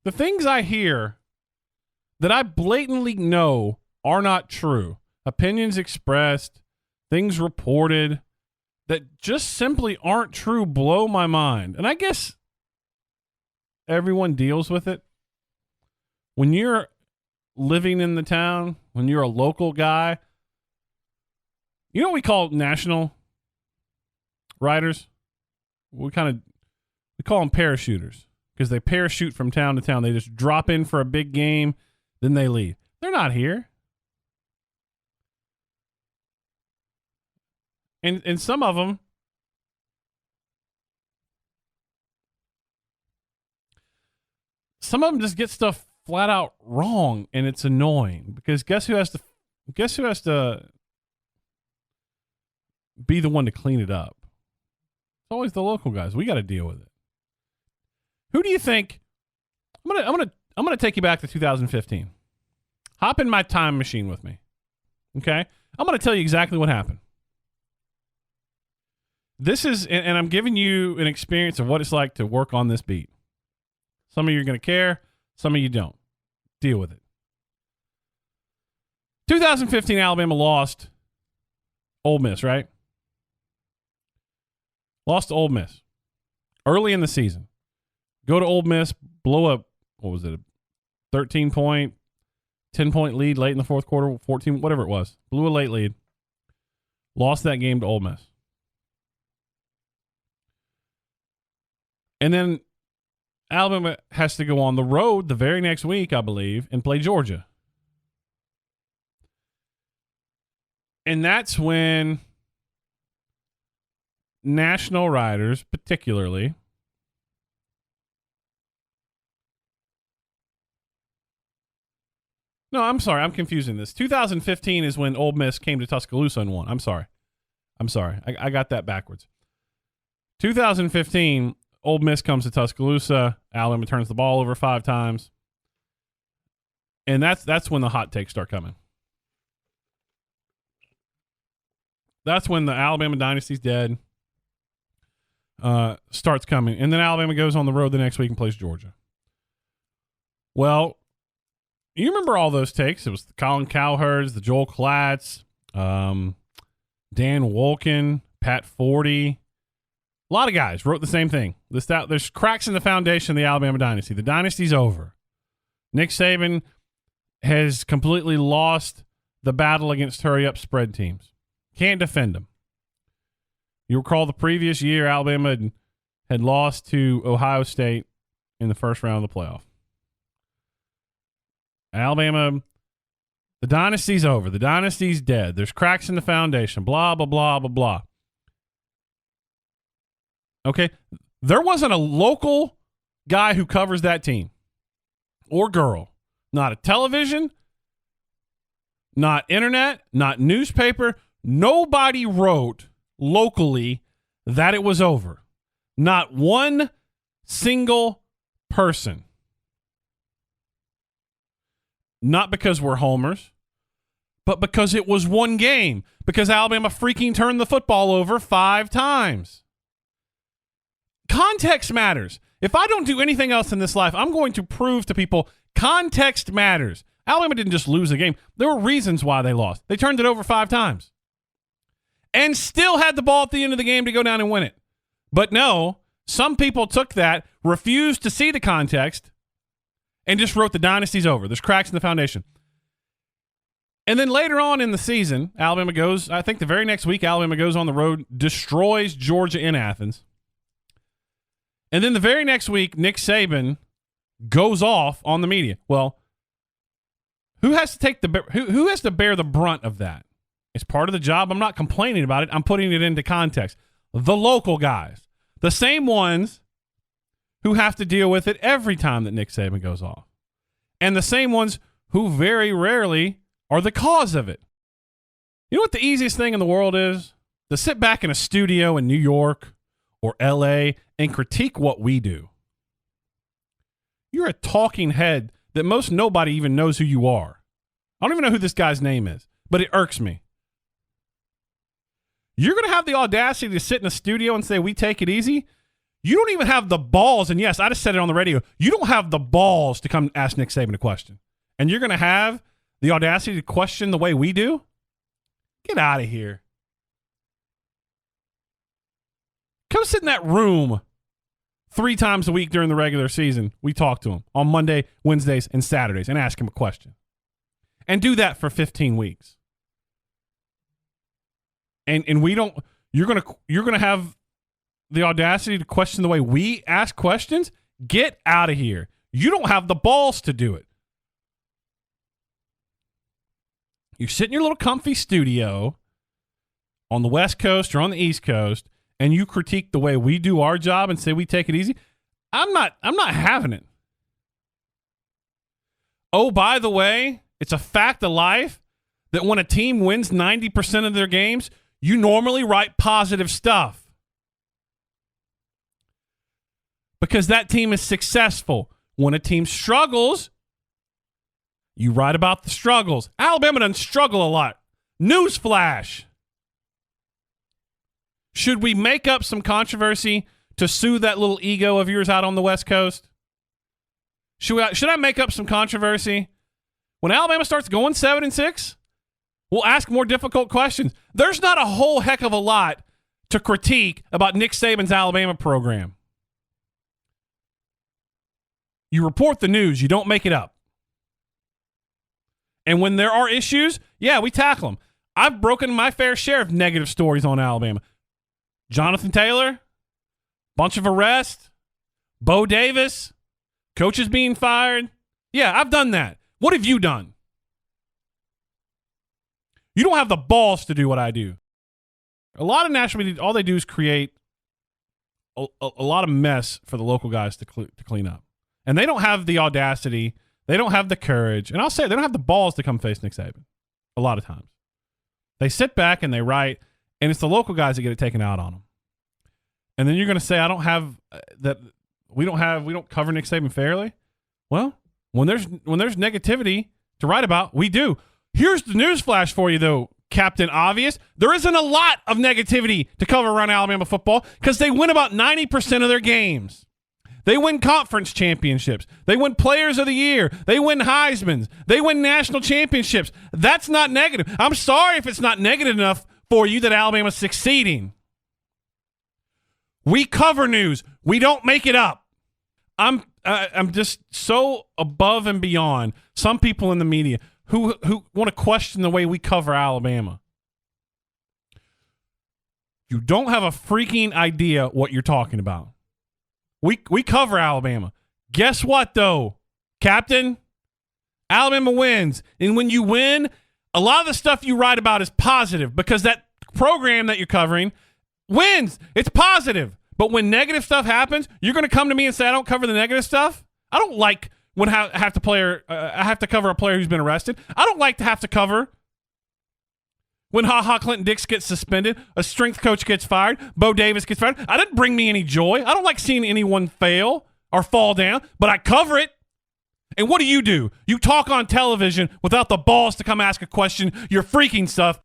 The things I hear that I blatantly know are not true, opinions expressed, things reported that just simply aren't true, blow my mind. And I guess everyone deals with it. When you're living in the town, when you're a local guy, you know what we call national riders? We call them parachuters because they parachute from town to town. They just drop in for a big game, then they leave. They're not here. And some of them, just get stuff flat out wrong, and it's annoying because guess who has to be the one to clean it up? It's always the local guys. We got to deal with it. Who do you think? I'm gonna take you back to 2015. Hop in my time machine with me. Okay? I'm gonna tell you exactly what happened. This is, and I'm giving you an experience of what it's like to work on this beat. Some of you are going to care. Some of you don't. Deal with it. 2015, Alabama lost Ole Miss, right? Lost to Ole Miss. Early in the season. Go to Ole Miss, blow up, what was it, a 13-point, 10-point lead late in the fourth quarter, 14, whatever it was. Blew a late lead. Lost that game to Ole Miss. And then Alabama has to go on the road the very next week, I believe, and play Georgia. And that's when national writers, particularly, no, I'm sorry, I'm confusing this. 2015 is when Ole Miss came to Tuscaloosa and won. I'm sorry. I got that backwards. 2015, Ole Miss comes to Tuscaloosa. Alabama turns the ball over 5 times. And that's when the hot takes start coming. That's when the Alabama dynasty's dead starts coming. And then Alabama goes on the road the next week and plays Georgia. Well, you remember all those takes. It was the Colin Cowherds, the Joel Klatz, Dan Wolken, Pat Forty. A lot of guys wrote the same thing. There's cracks in the foundation of the Alabama dynasty. The dynasty's over. Nick Saban has completely lost the battle against hurry-up spread teams. Can't defend them. You recall the previous year, Alabama had lost to Ohio State in the first round of the playoff. Alabama, the dynasty's over. The dynasty's dead. There's cracks in the foundation. Blah, blah, blah, blah, blah. Okay, there wasn't a local guy who covers that team or girl. Not a television, not internet, not newspaper. Nobody wrote locally that it was over. Not one single person. Not because we're homers, but because it was one game. Because Alabama freaking turned the football over 5 times. Context matters. If I don't do anything else in this life, I'm going to prove to people context matters. Alabama didn't just lose the game. There were reasons why they lost. They turned it over 5 times. And still had the ball at the end of the game to go down and win it. But no, some people took that, refused to see the context, and just wrote the dynasty's over. There's cracks in the foundation. And then later on in the season, Alabama goes, I think the very next week, Alabama goes on the road, destroys Georgia in Athens. And then the very next week, Nick Saban goes off on the media. Well, who has to bear the brunt of that? It's part of the job. I'm not complaining about it. I'm putting it into context. The local guys, the same ones who have to deal with it every time that Nick Saban goes off, and the same ones who very rarely are the cause of it. You know what the easiest thing in the world is? To sit back in a studio in New York or LA and critique what we do. You're a talking head that most nobody even knows who you are. I don't even know who this guy's name is, but it irks me. You're going to have the audacity to sit in a studio and say, we take it easy? You don't even have the balls, and yes, I just said it on the radio, you don't have the balls to come ask Nick Saban a question. And you're going to have the audacity to question the way we do? Get out of here. Come sit in that room 3 times a week during the regular season. We talk to him on Monday, Wednesdays, and Saturdays and ask him a question. And do that for 15 weeks. And we don't, you're going to have the audacity to question the way we ask questions? Get out of here. You don't have the balls to do it. You sit in your little comfy studio on the West Coast or on the East Coast, and you critique the way we do our job and say we take it easy. I'm not having it. Oh, by the way, it's a fact of life that when a team wins 90% of their games, you normally write positive stuff. Because that team is successful. When a team struggles, you write about the struggles. Alabama doesn't struggle a lot. Newsflash. Should we make up some controversy to soothe that little ego of yours out on the West Coast? Should I make up some controversy? When Alabama starts going 7-6, we'll ask more difficult questions. There's not a whole heck of a lot to critique about Nick Saban's Alabama program. You report the news. You don't make it up. And when there are issues, yeah, we tackle them. I've broken my fair share of negative stories on Alabama. Jonathan Taylor, bunch of arrests, Bo Davis, coaches being fired. Yeah, I've done that. What have you done? You don't have the balls to do what I do. A lot of national media, all they do is create a lot of mess for the local guys to clean up. And they don't have the audacity. They don't have the courage. And I'll say it, they don't have the balls to come face Nick Saban a lot of times. They sit back and they write, and it's the local guys that get it taken out on them. And then you're going to say, I don't have that. We don't cover Nick Saban fairly. Well, when there's negativity to write about, we do. Here's the news flash for you, though, Captain Obvious. There isn't a lot of negativity to cover around Alabama football because they win about 90% of their games. They win conference championships. They win players of the year. They win Heismans. They win national championships. That's not negative. I'm sorry if it's not negative enough for you that Alabama's succeeding. We cover news. We don't make it up. I'm just so above and beyond some people in the media who want to question the way we cover Alabama. You don't have a freaking idea what you're talking about. We cover Alabama. Guess what, though, Captain? Alabama wins. And when you win, a lot of the stuff you write about is positive because that program that you're covering wins. It's positive. But when negative stuff happens, you're going to come to me and say, I don't cover the negative stuff? I don't like when I have to cover a player who's been arrested. I don't like to have to cover when Clinton Dix gets suspended, a strength coach gets fired, Bo Davis gets fired. That didn't bring me any joy. I don't like seeing anyone fail or fall down, but I cover it. And what do? You talk on television without the balls to come ask a question. You're freaking stuff.